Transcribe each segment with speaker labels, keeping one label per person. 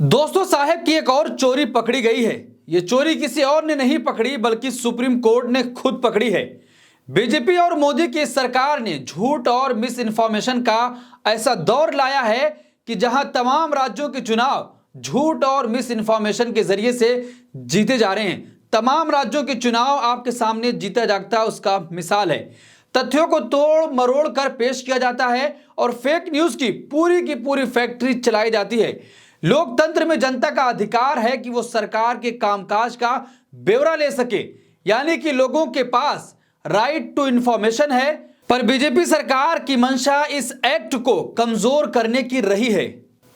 Speaker 1: दोस्तों साहब की एक और चोरी पकड़ी गई है। ये चोरी किसी और ने नहीं पकड़ी बल्कि सुप्रीम कोर्ट ने खुद पकड़ी है। बीजेपी और मोदी की सरकार ने झूठ और मिस इन्फॉर्मेशन का ऐसा दौर लाया है कि जहां तमाम राज्यों के चुनाव झूठ और मिस इन्फॉर्मेशन के जरिए से जीते जा रहे हैं। तमाम राज्यों के चुनाव आपके सामने जीता जागता उसका मिसाल है। तथ्यों को तोड़ मरोड़ कर पेश किया जाता है और फेक न्यूज की पूरी फैक्ट्री चलाई जाती है। लोकतंत्र में जनता का अधिकार है कि वो सरकार के कामकाज का ब्यौरा ले सके, यानी कि लोगों के पास राइट टू इंफॉर्मेशन है। पर बीजेपी सरकार की मंशा इस एक्ट को कमजोर करने की रही है।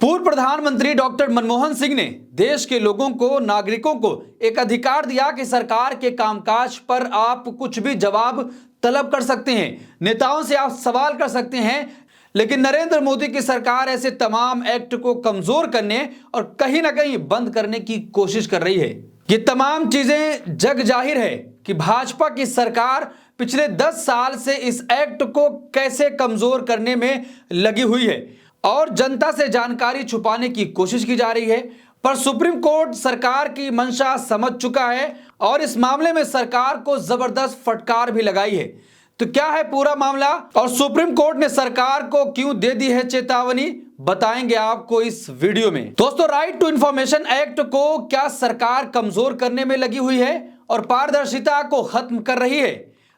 Speaker 1: पूर्व प्रधानमंत्री डॉक्टर मनमोहन सिंह ने देश के लोगों को, नागरिकों को एक अधिकार दिया कि सरकार के कामकाज पर आप कुछ भी जवाब तलब कर सकते हैं, नेताओं से आप सवाल कर सकते हैं। लेकिन नरेंद्र मोदी की सरकार ऐसे तमाम एक्ट को कमजोर करने और कहीं ना कहीं बंद करने की कोशिश कर रही है। ये तमाम चीजें जग जाहिर है कि भाजपा की सरकार पिछले 10 साल से इस एक्ट को कैसे कमजोर करने में लगी हुई है और जनता से जानकारी छुपाने की कोशिश की जा रही है। पर सुप्रीम कोर्ट सरकार की मंशा समझ चुका है और इस मामले में सरकार को जबरदस्त फटकार भी लगाई है। तो क्या है पूरा मामला और सुप्रीम कोर्ट ने सरकार को क्यों दे दी है चेतावनी, बताएंगे आपको इस वीडियो में। दोस्तों, राइट टू इंफॉर्मेशन एक्ट को क्या सरकार कमजोर करने में लगी हुई है और पारदर्शिता को खत्म कर रही है?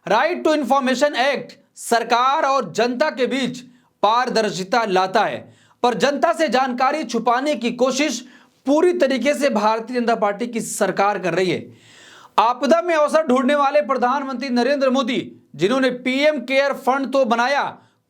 Speaker 1: राइट टू इंफॉर्मेशन एक्ट सरकार और जनता के बीच पारदर्शिता लाता है, पर जनता से जानकारी छुपाने की कोशिश पूरी तरीके से भारतीय जनता पार्टी की सरकार कर रही है। आपदा में अवसर ढूंढने वाले प्रधानमंत्री नरेंद्र मोदी, जिन्होंने पीएम केयर फंड तो बनाया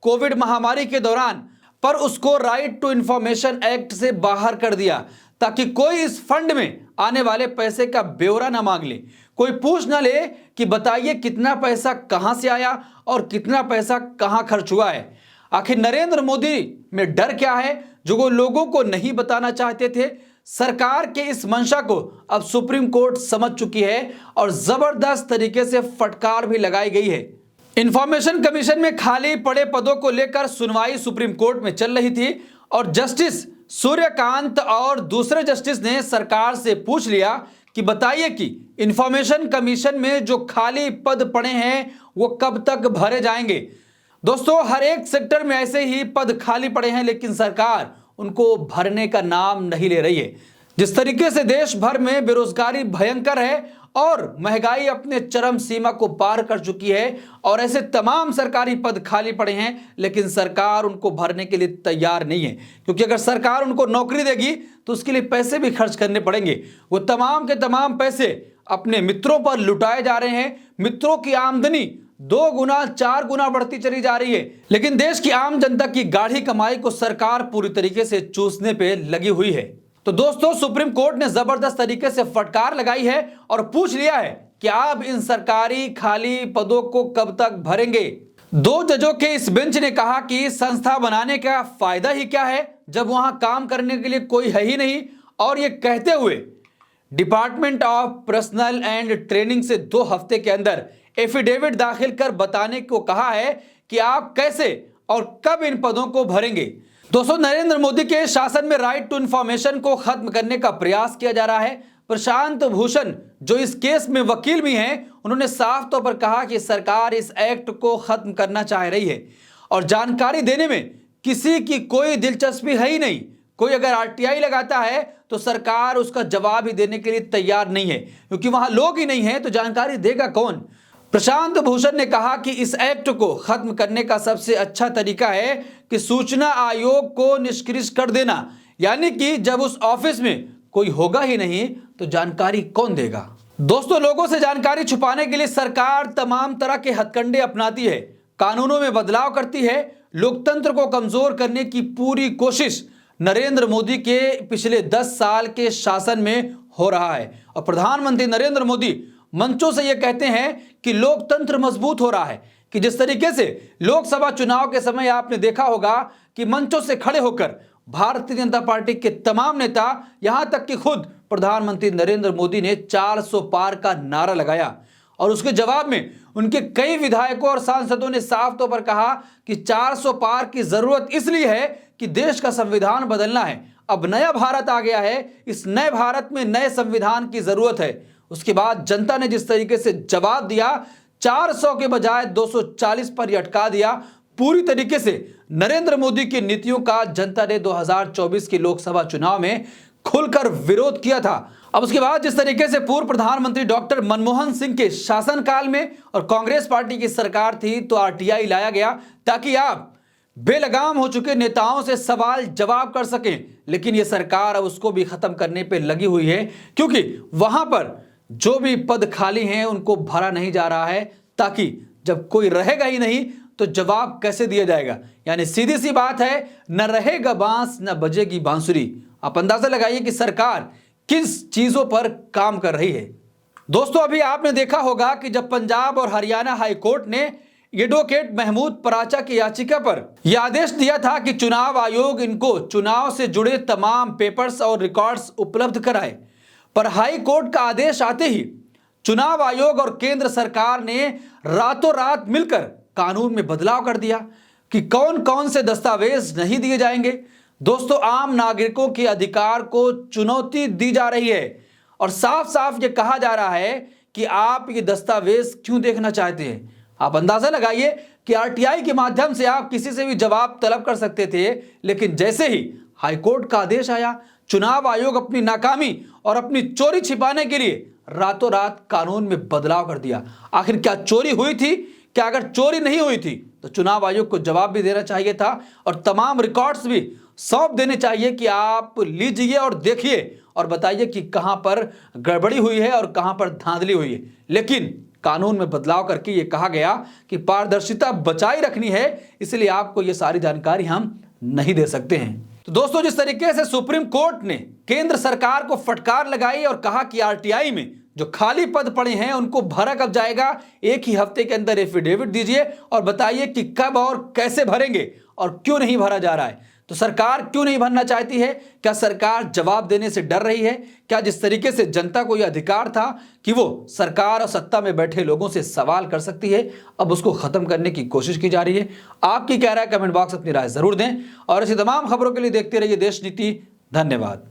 Speaker 1: कोविड महामारी के दौरान, पर उसको राइट टू इंफॉर्मेशन एक्ट से बाहर कर दिया ताकि कोई इस फंड में आने वाले पैसे का ब्यौरा ना मांग ले, कोई पूछ ना ले कि बताइए कितना पैसा कहां से आया और कितना पैसा कहां खर्च हुआ है। आखिर नरेंद्र मोदी में डर क्या है जो वो लोगों को नहीं बताना चाहते थे? सरकार के इस मंशा को अब सुप्रीम कोर्ट समझ चुकी है और जबरदस्त तरीके से फटकार भी लगाई गई है। इंफॉर्मेशन कमीशन में खाली पड़े पदों को लेकर सुनवाई सुप्रीम कोर्ट में चल रही थी और जस्टिस सूर्यकांत और दूसरे जस्टिस ने सरकार से पूछ लिया कि बताइए कि इंफॉर्मेशन कमीशन में जो खाली पद पड़े हैं वो कब तक भरे जाएंगे। दोस्तों, हर एक सेक्टर में ऐसे ही पद खाली पड़े हैं, लेकिन सरकार उनको भरने का नाम नहीं ले रही है। जिस तरीके से देश भर में बेरोजगारी भयंकर है और महंगाई अपने चरम सीमा को पार कर चुकी है और ऐसे तमाम सरकारी पद खाली पड़े हैं, लेकिन सरकार उनको भरने के लिए तैयार नहीं है। क्योंकि अगर सरकार उनको नौकरी देगी तो उसके लिए पैसे भी खर्च करने पड़ेंगे। वो तमाम के तमाम पैसे अपने मित्रों पर लुटाए जा रहे हैं। मित्रों की आमदनी 2 गुना 4 गुना बढ़ती चली जा रही है, लेकिन देश की आम जनता की गाढ़ी कमाई को सरकार पूरी तरीके से चूसने पे लगी हुई है। तो दोस्तों, सुप्रीम कोर्ट ने जबरदस्त तरीके से फटकार लगाई है और पूछ लिया है कि आप इन सरकारी खाली पदों को कब तक भरेंगे। 2 जजों के इस बेंच ने कहा कि संस्था बनाने का फायदा ही क्या है जब वहां काम करने के लिए कोई है ही नहीं। और ये कहते हुए department of personal and training से 2 हफ्ते के अंदर एफिडेविट दाखिल कर बताने को कहा है कि आप कैसे और कब इन पदों को भरेंगे। दोस्तों, नरेंद्र मोदी के शासन में राइट टू इंफॉर्मेशन को खत्म करने का प्रयास किया जा रहा है। प्रशांत भूषण, जो इस केस में वकील भी हैं, उन्होंने साफ तौर पर कहा कि सरकार इस एक्ट को खत्म करना चाह रही है और जानकारी देने में किसी की कोई दिलचस्पी है ही नहीं। कोई अगर आरटीआई लगाता है तो सरकार उसका जवाब ही देने के लिए तैयार नहीं है, क्योंकि वहां लोग ही नहीं है तो जानकारी देगा कौन। प्रशांत भूषण ने कहा कि इस एक्ट को खत्म करने का सबसे अच्छा तरीका है कि सूचना आयोग को निष्क्रिय कर देना, यानी कि जब उस ऑफिस में कोई होगा ही नहीं तो जानकारी कौन देगा। दोस्तों, लोगों से जानकारी छुपाने के लिए सरकार तमाम तरह के हथकंडे अपनाती है, कानूनों में बदलाव करती है। लोकतंत्र को कमजोर करने की पूरी कोशिश नरेंद्र मोदी के पिछले 10 साल के शासन में हो रहा है और प्रधानमंत्री नरेंद्र मोदी मंचों से यह कहते हैं कि लोकतंत्र मजबूत हो रहा है। कि जिस तरीके से लोकसभा चुनाव के समय आपने देखा होगा कि मंचों से खड़े होकर भारतीय जनता पार्टी के तमाम नेता, यहां तक कि खुद प्रधानमंत्री नरेंद्र मोदी ने 400 पार का नारा लगाया और उसके जवाब में उनके कई विधायकों और सांसदों ने साफ तौर पर कहा कि 400 पार की जरूरत इसलिए है कि देश का संविधान बदलना है, अब नया भारत आ गया है, इस नए भारत में नए संविधान की जरूरत है। उसके बाद जनता ने जिस तरीके से जवाब दिया, 400 के बजाय 240 पर अटका दिया। पूरी तरीके से नरेंद्र मोदी की नीतियों का जनता ने 2024 के लोकसभा चुनाव में खुलकर विरोध किया था। अब उसके बाद जिस तरीके से पूर्व प्रधानमंत्री डॉक्टर मनमोहन सिंह के शासनकाल में और कांग्रेस पार्टी की सरकार थी, तो आरटीआई लाया गया ताकि आप बेलगाम हो चुके नेताओं से सवाल जवाब कर सकें। लेकिन यह सरकार अब उसको भी खत्म करने पे लगी हुई है, क्योंकि वहां पर जो भी पद खाली हैं उनको भरा नहीं जा रहा है, ताकि जब कोई रहेगा ही नहीं तो जवाब कैसे दिया जाएगा। यानी सीधी सी बात है, न रहेगा बांस न बजेगी बांसुरी। आप अंदाजा लगाइए कि सरकार किस चीजों पर काम कर रही है। दोस्तों, अभी आपने देखा होगा कि जब पंजाब और हरियाणा हाई कोर्ट ने एडवोकेट महमूद पराचा की याचिका पर यह आदेश दिया था कि चुनाव आयोग इनको चुनाव से जुड़े तमाम पेपर्स और रिकॉर्ड्स उपलब्ध कराए, पर हाई कोर्ट का आदेश आते ही चुनाव आयोग और केंद्र सरकार ने रातों रात मिलकर कानून में बदलाव कर दिया कि कौन कौन से दस्तावेज नहीं दिए जाएंगे। दोस्तों, आम नागरिकों के अधिकार को चुनौती दी जा रही है और साफ साफ ये कहा जा रहा है कि आप ये दस्तावेज क्यों देखना चाहते हैं। आप अंदाजा लगाइए कि आरटीआई के माध्यम से आप किसी से भी जवाब तलब कर सकते थे, लेकिन जैसे ही हाईकोर्ट का आदेश आया, चुनाव आयोग अपनी नाकामी और अपनी चोरी छिपाने के लिए रातों रात कानून में बदलाव कर दिया। आखिर क्या चोरी हुई थी? क्या अगर चोरी नहीं हुई थी तो चुनाव आयोग को जवाब भी देना चाहिए था और तमाम रिकॉर्ड्स भी सौंप देने चाहिए कि आप लीजिए और देखिए और बताइए कि कहां पर गड़बड़ी हुई है और कहां पर धांधली हुई है। लेकिन कानून में बदलाव करके ये कहा गया कि पारदर्शिता बचाई रखनी है, इसलिए आपको ये सारी जानकारी हम नहीं दे सकते हैं। तो दोस्तों, जिस तरीके से सुप्रीम कोर्ट ने केंद्र सरकार को फटकार लगाई और कहा कि आरटीआई में जो खाली पद पड़े हैं उनको भरा कब जाएगा, एक ही हफ्ते के अंदर एफिडेविट दीजिए और बताइए कि कब और कैसे भरेंगे और क्यों नहीं भरा जा रहा है। तो सरकार क्यों नहीं भरना चाहती है? क्या सरकार जवाब देने से डर रही है? क्या जिस तरीके से जनता को यह अधिकार था कि वो सरकार और सत्ता में बैठे लोगों से सवाल कर सकती है, अब उसको खत्म करने की कोशिश की जा रही है? आपकी क्या राय, कमेंट बॉक्स अपनी राय जरूर दें और ऐसी तमाम खबरों के लिए देखते रहिए देश नीति। धन्यवाद।